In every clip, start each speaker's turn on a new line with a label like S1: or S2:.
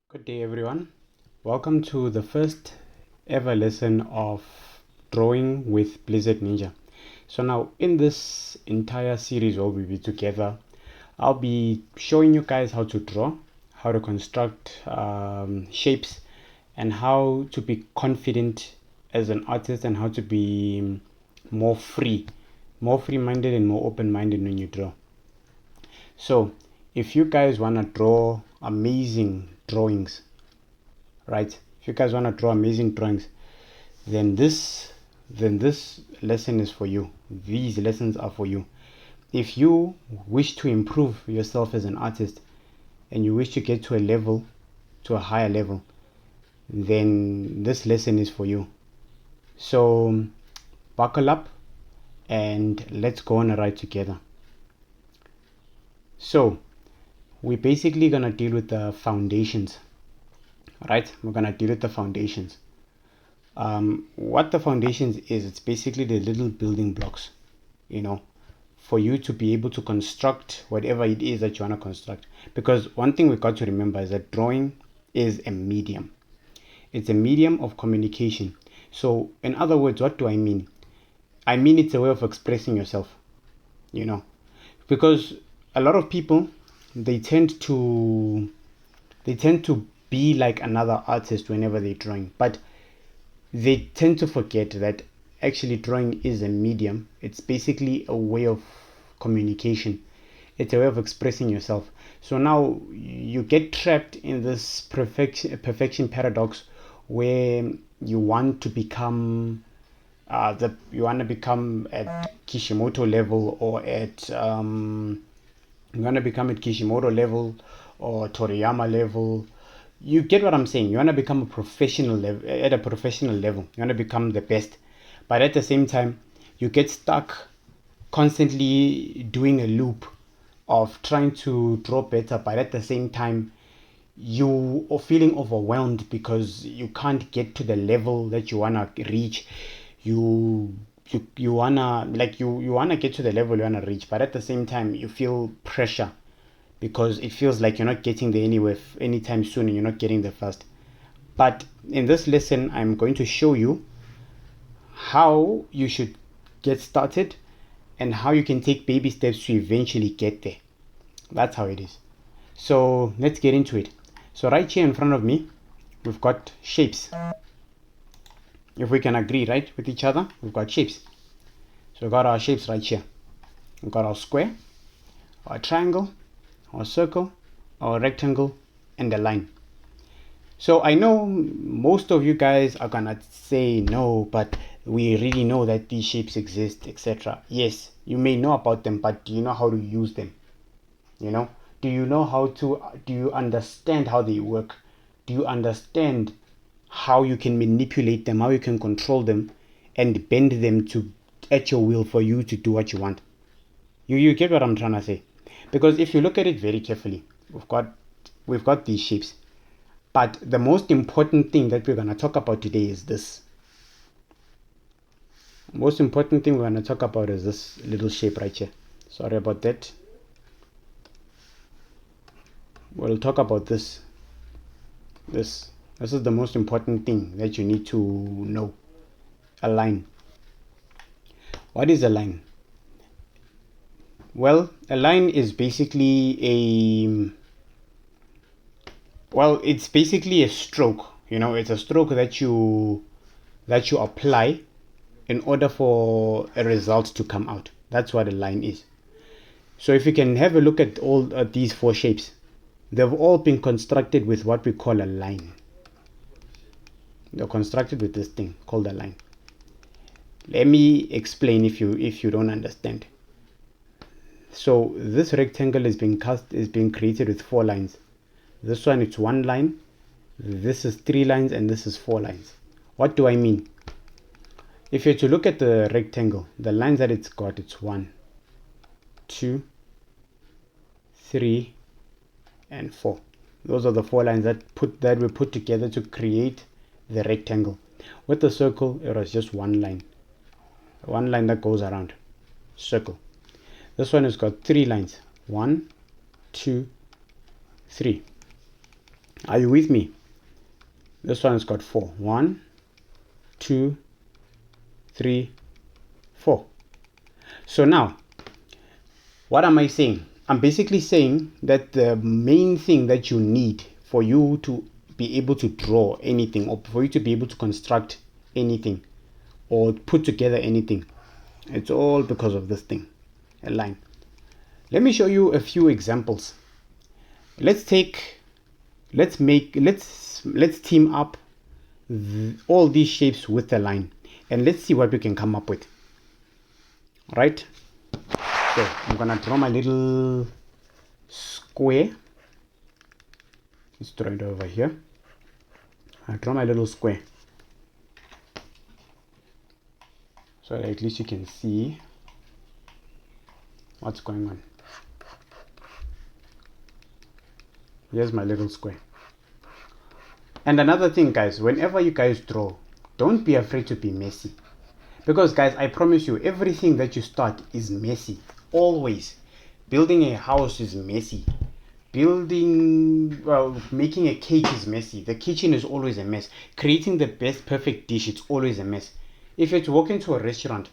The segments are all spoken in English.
S1: Good day, everyone. Welcome to the first ever lesson of drawing with Blizzard Ninja. So now in this entire series where we'll be together, I'll be showing you guys how to draw, how to construct shapes, and how to be confident as an artist, and how to be more free-minded and more open-minded when you draw. So if you guys want to draw amazing drawings, right? If you guys want to draw amazing drawings, then this lesson is for you. These lessons are for you. If you wish to improve yourself as an artist and you wish to get to a higher level, then this lesson is for you. So buckle up and let's go on a ride together. So we're basically gonna deal with the foundations. Right, we're gonna deal with the foundations. What the foundations is, it's basically the little building blocks, for you to be able to construct whatever it is that you want to construct. Because one thing we've got to remember is that drawing is a medium. It's a medium of communication. So in other words, what do I mean? I mean it's a way of expressing yourself, because a lot of people, they tend to be like another artist whenever they're drawing, but they tend to forget that actually drawing is a medium. It's basically a way of communication. It's a way of expressing yourself. So now you get trapped in this perfection paradox, where you want to become at Kishimoto level, or or Toriyama level. You get what I'm saying? You want to become a professional level. At a professional level, you want to become the best, but at the same time you get stuck constantly doing a loop of trying to draw better, but at the same time you are feeling overwhelmed because you can't get to the level that you want to reach. You wanna get to the level you wanna reach, but at the same time you feel pressure because it feels like you're not getting there anywhere anytime soon, and you're not getting there fast. But in this lesson, I'm going to show you how you should get started and how you can take baby steps to eventually get there. That's how it is. So let's get into it. So right here in front of me, we've got shapes. If we can agree, right, with each other, we've got shapes. So we've got our shapes right here. We've got our square, our triangle, our circle, our rectangle, and a line. So I know most of you guys are gonna say no, but we really know that these shapes exist, etc. Yes, you may know about them, but do you know how to use them? Do you understand how they work? Do you understand how you can manipulate them, how you can control them and bend them to at your will for you to do what you want? You get what I'm trying to say? Because if you look at it very carefully, we've got these shapes, but the most important thing that we're going to talk about today is this. The most important thing we're going to talk about is this little shape right here. Sorry about that. We'll talk about this. This is the most important thing that you need to know. A line. What is a line? Well, a line is basically it's basically a stroke. It's a stroke that you apply in order for a result to come out. That's what a line is. So if you can have a look at all these four shapes, they've all been constructed with what we call a line. They're constructed with this thing called a line. Let me explain if you don't understand. So this rectangle is being created with 4 lines. This one, it's 1 line, this is 3 lines, and this is 4 lines. What do I mean? If you're to look at the rectangle, the lines that it's got, it's 1, 2, 3, and 4. Those are the 4 lines that we put together to create the rectangle. With the circle, it was just 1 line. 1 line that goes around. Circle. This one has got 3 lines. 1, 2, 3. Are you with me? This one has got 4. 1, 2, 3, 4. So now, what am I saying? I'm basically saying that the main thing that you need for you to be able to draw anything, or for you to be able to construct anything or put together anything, it's all because of this thing, a line. Let me show you a few examples. Let's team up all these shapes with a line, and let's see what we can come up with. Right? So I'm gonna draw my little square. Let's draw it over here. I draw my little square so that at least you can see what's going on. Here's my little square. And another thing, guys, whenever you guys draw, don't be afraid to be messy. Because, guys, I promise you, everything that you start is messy. Always. Building a house is messy. Making a cake is messy. The kitchen is always a mess. Creating the best perfect dish, it's always a mess. If you walk into a restaurant,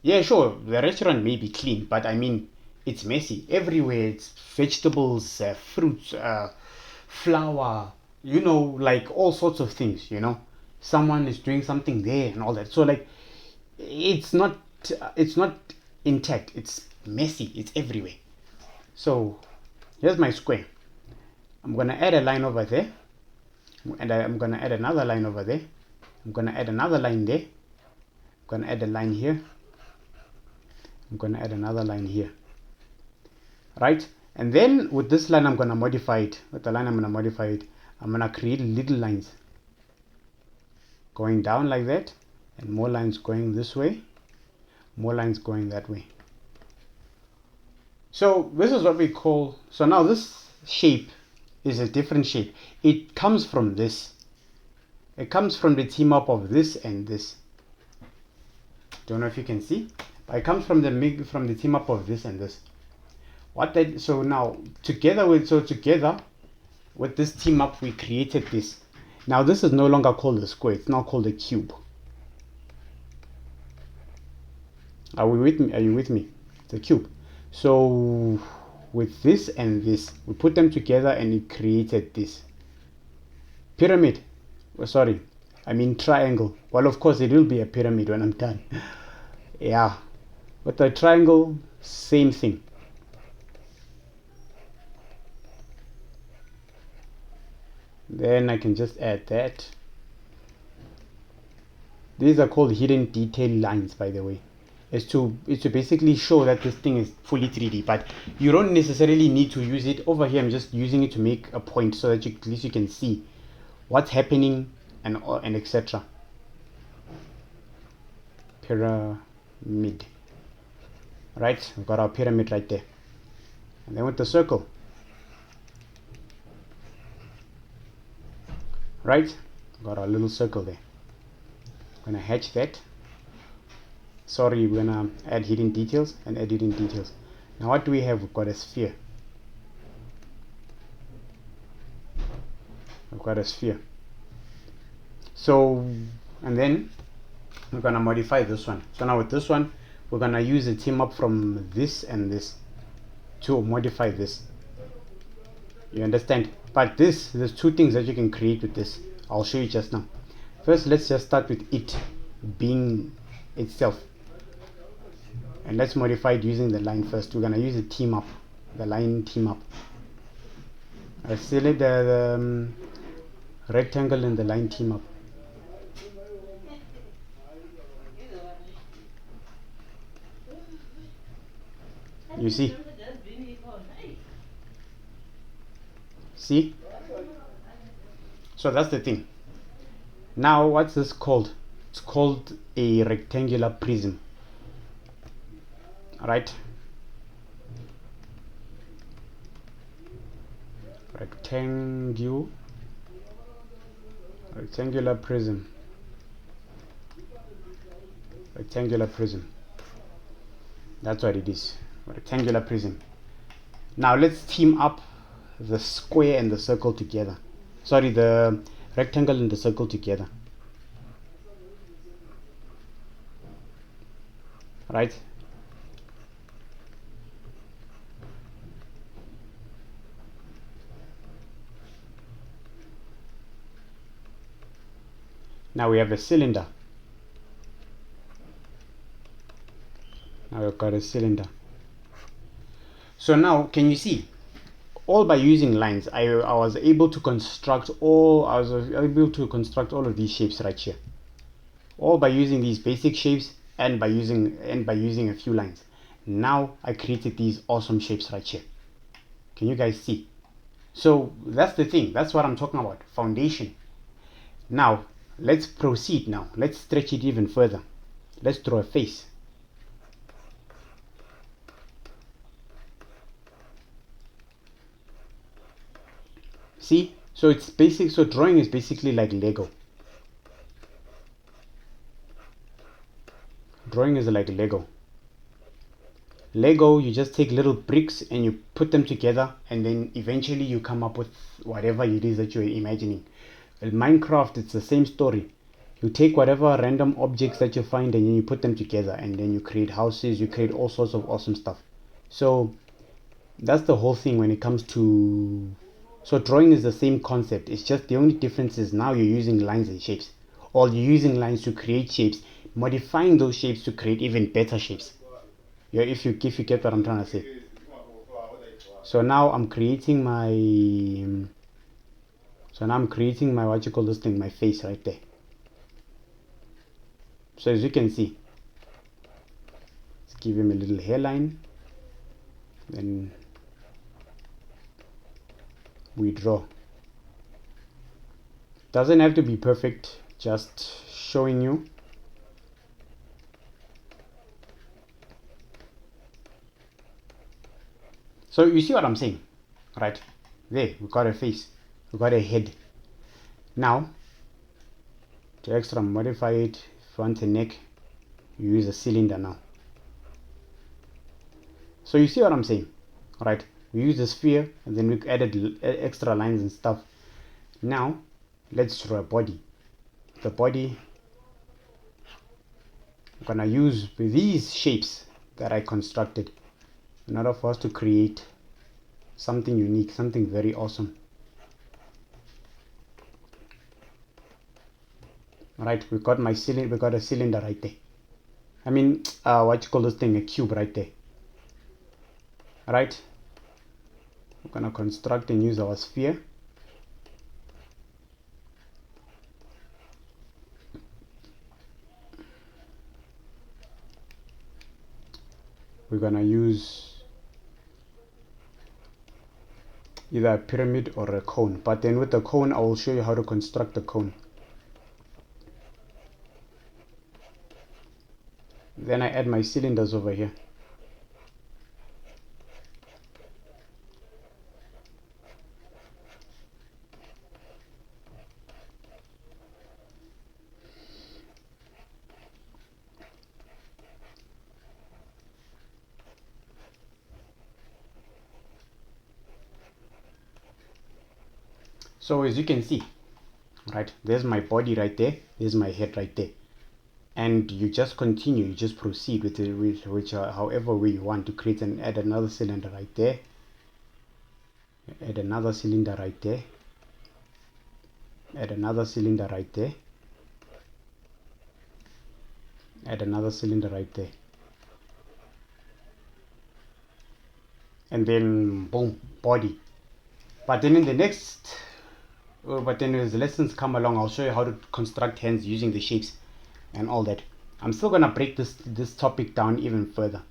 S1: yeah, sure, the restaurant may be clean, but I mean, it's messy. Everywhere, it's vegetables, fruits, flour, like all sorts of things, Someone is doing something there and all that. So, like, it's not intact. It's messy. It's everywhere. So, here's my square. I'm going to add a line over there. And I'm going to add another line over there. I'm going to add another line there. I'm going to add a line here. I'm going to add another line here. Right? And then with this line, I'm going to modify it. With the line, I'm going to modify it. I'm going to create little lines going down like that. And more lines going this way. More lines going that way. So this is what we call, so now this shape is a different shape. It comes from this. It comes from the team up of this and this. Don't know if you can see, but it comes from the team up of this and this. So now together with this team up, we created this. Now this is no longer called a square, it's now called a cube. Are you with me? The cube. So with this and this, we put them together and it created this pyramid. Sorry, I mean triangle. Well, of course it will be a pyramid when I'm done. Yeah, with the triangle, same thing. Then I can just add that. These are called hidden detail lines, by the way. Is to basically show that this thing is fully 3D, but you don't necessarily need to use it. Over here I'm just using it to make a point so that at least you can see what's happening and etc. Pyramid. Right, we've got our pyramid right there. And then with the circle, right, we've got our little circle there. I'm gonna hatch that. Sorry, we're gonna add hidden details and add hidden details. Now what do we have? We've got a sphere. We've got a sphere. So, and then we're gonna modify this one. So now with this one, we're gonna use a team up from this and this to modify this. You understand? But there's two things that you can create with this. I'll show you just now. First, let's just start with it being itself. And let's modify it using the line first. We're going to use a team up, the line team up. I select the rectangle and the line team up. You see? See? So that's the thing. Now what's this called? It's called a rectangular prism. Right? Rectangular prism. Rectangular prism. That's what it is. Rectangular prism. Now let's team up the square and the circle together. sorry, the rectangle and the circle together, right? Now we have a cylinder. Now we've got a cylinder. So now, can you see? All by using lines, I was able to construct all of these shapes right here. All by using these basic shapes and by using a few lines. Now I created these awesome shapes right here. Can you guys see? So that's the thing. That's what I'm talking about. Foundation. Now let's proceed. Now let's stretch it even further. Let's draw a face. See? So it's basic. So drawing is basically like Lego. Drawing is like Lego. Lego, you just take little bricks and you put them together, and then eventually you come up with whatever it is that you're imagining. In Minecraft, it's the same story. You take whatever random objects that you find and then you put them together, and then you create houses, you create all sorts of awesome stuff. So that's the whole thing when it comes to... So drawing is the same concept. It's just the only difference is now you're using lines and shapes, or you're using lines to create shapes, modifying those shapes to create even better shapes. Yeah, if you get what I'm trying to say. So now I'm creating my what you call this thing, my face right there. So as you can see, let's give him a little hairline, then we draw. Doesn't have to be perfect, just showing you. So you see what I'm saying, right? There, we got a face, we got a head. Now, to extra modify it, if you want a neck, you use a cylinder now. So you see what I'm saying, right? We use a sphere and then we added extra lines and stuff. Now, let's draw a body. The body, I'm gonna use these shapes that I constructed in order for us to create something unique, something very awesome. Right, we got my cylinder, we got a cylinder right there. I mean, what you call this thing, a cube right there. Right, we're gonna construct and use our sphere. We're gonna use either a pyramid or a cone, but then with the cone I will show you how to construct the cone. Then I add my cylinders over here. So as you can see, right, there's my body right there, there's my head right there, and you just continue, you just proceed with it, which however way you want to create, and add another cylinder right there, add another cylinder right there, add another cylinder right there, add another cylinder right there, and then boom, body. But then in the next but then as lessons come along, I'll show you how to construct hands using the shapes and all that. I'm still gonna break this topic down even further,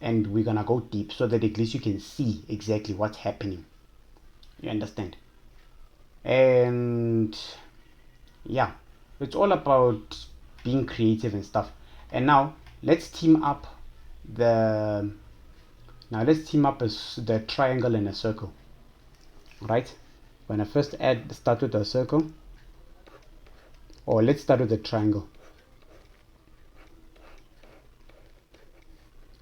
S1: and we're gonna go deep so that at least you can see exactly what's happening. You understand? And yeah, it's all about being creative and stuff. And now let's team up the the triangle and a circle. Right? When I first start with a circle, or let's start with a triangle.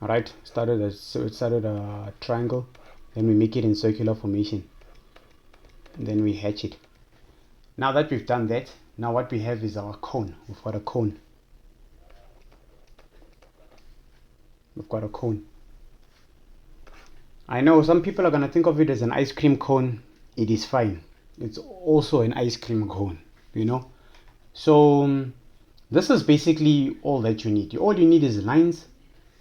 S1: Alright, started a triangle, then we make it in circular formation, and then we hatch it. Now that we've done that, now what we have is our cone. We've got a cone. We've got a cone. I know some people are going to think of it as an ice cream cone. It is fine. It's also an ice cream cone, you know. So this is basically all that you need. All you need is lines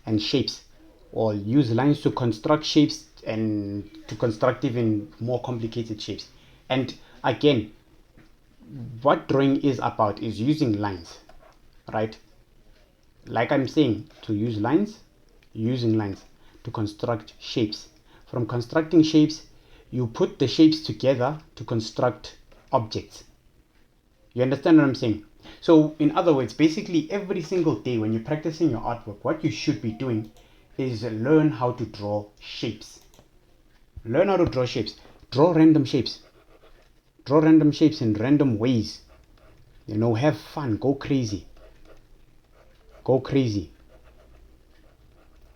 S1: and shapes, or use lines to construct shapes and to construct even more complicated shapes. And again, what drawing is about is using lines, right? Like I'm saying, to use lines, using lines to construct shapes. From constructing shapes, you put the shapes together to construct objects. You understand what I'm saying? So in other words, basically every single day when you're practicing your artwork, what you should be doing is learn how to draw shapes. Learn how to draw shapes. Draw random shapes. Draw random shapes in random ways. You know, have fun. Go crazy. Go crazy.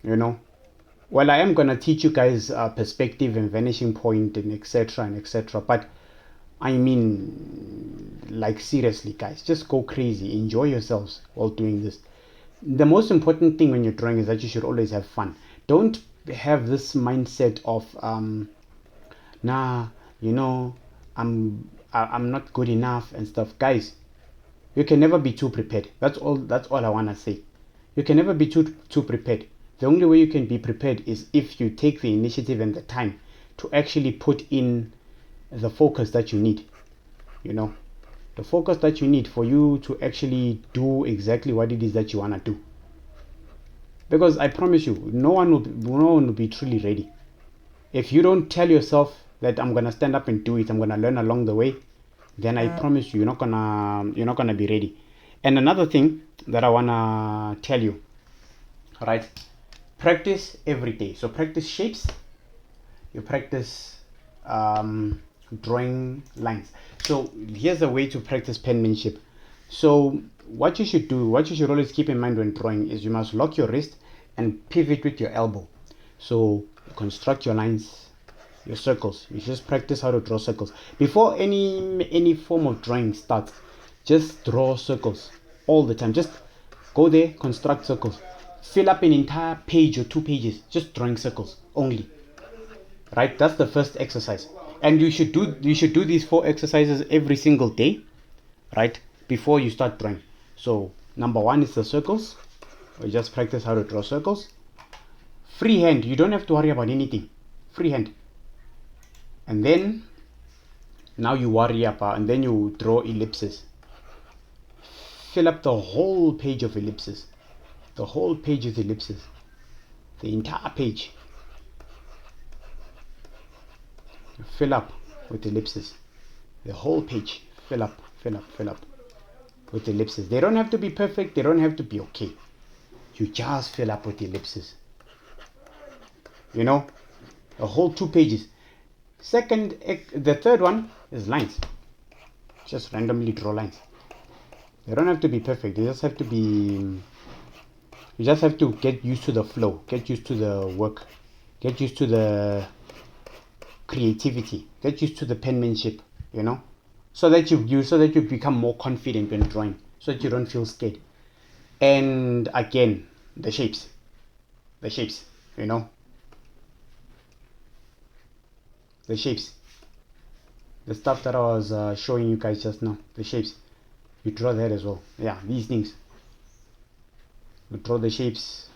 S1: You know. Well, I am going to teach you guys perspective and vanishing point and etc. and etc. But I mean, like seriously, guys, just go crazy. Enjoy yourselves while doing this. The most important thing when you're drawing is that you should always have fun. Don't have this mindset of nah, you know, I'm not good enough and stuff. Guys, you can never be too prepared. That's all I want to say. You can never be too prepared. The only way you can be prepared is if you take the initiative and the time to actually put in the focus that you need. You know, the focus that you need for you to actually do exactly what it is that you want to do. Because I promise you, no one will be truly ready if you don't tell yourself that I'm gonna stand up and do it, I'm gonna learn along the way. Then I promise you, you're not gonna be ready. And another thing that I wanna tell you, right? Practice every day. So practice shapes. You practice drawing lines. So here's a way to practice penmanship. So what you should do, what you should always keep in mind when drawing is you must lock your wrist and pivot with your elbow. So construct your lines, your circles. You just practice how to draw circles. Before any form of drawing starts, just draw circles all the time. Just go there, construct circles. Fill up an entire page or 2 pages just drawing circles only. Right? That's the first exercise. And you should do these 4 exercises every single day, right? Before you start drawing. So number 1 is the circles. We just practice how to draw circles. Freehand, you don't have to worry about anything. Freehand. And then now you worry about, and then you draw ellipses. Fill up the whole page of ellipses. The whole page with ellipses. The entire page. Fill up with ellipses. The whole page. Fill up with ellipses. They don't have to be perfect. They don't have to be okay. You just fill up with ellipses. You know, a whole 2 pages. The third one is lines. Just randomly draw lines. They don't have to be perfect. They just have to be. You just have to get used to the flow. Get used to the work. Get used to the creativity. Get used to the penmanship. You know, so that you become more confident when drawing. So that you don't feel scared. And again, the shapes. You know. The shapes. The stuff that I was showing you guys just now. The shapes. You draw that as well. Yeah, these things. You draw the shapes.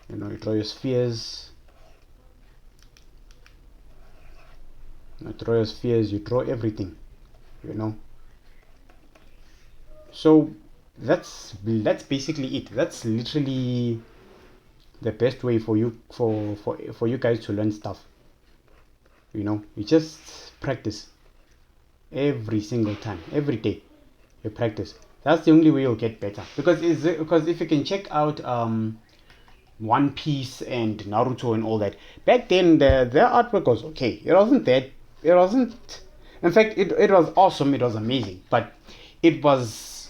S1: You know, you draw your spheres. You draw your spheres. You draw everything. You know. So that's basically it. That's literally the best way for you for you guys to learn stuff. You know, you just practice every single time, every day. You practice. That's the only way you'll get better. Because if you can check out One Piece and Naruto and all that, back then their artwork was okay. It wasn't. In fact, it was awesome. It was amazing. But it was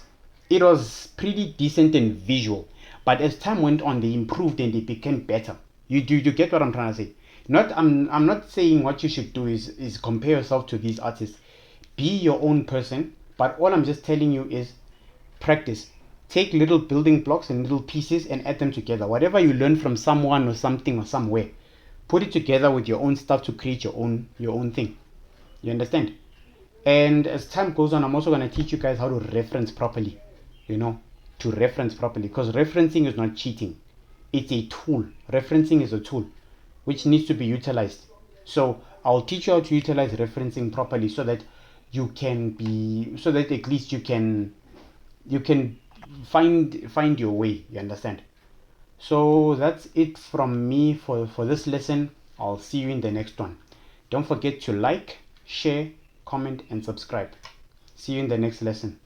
S1: pretty decent and visual. But as time went on, they improved and they became better. You get what I'm trying to say? I'm not saying what you should do is compare yourself to these artists. be your own person, but all I'm just telling you is practice. Take little building blocks and little pieces and add them together. Whatever you learn from someone or something or somewhere, put it together with your own stuff to create your own thing. You understand? And as time goes on, I'm also going to teach you guys how to reference properly. To reference properly, because referencing is not cheating. It's a tool. Referencing is a tool which needs to be utilized. So I'll teach you how to utilize referencing properly so that at least you can find your way. You understand? So that's it from me for this lesson. I'll see you in the next one. Don't forget to like, share, comment, and subscribe. See you in the next lesson.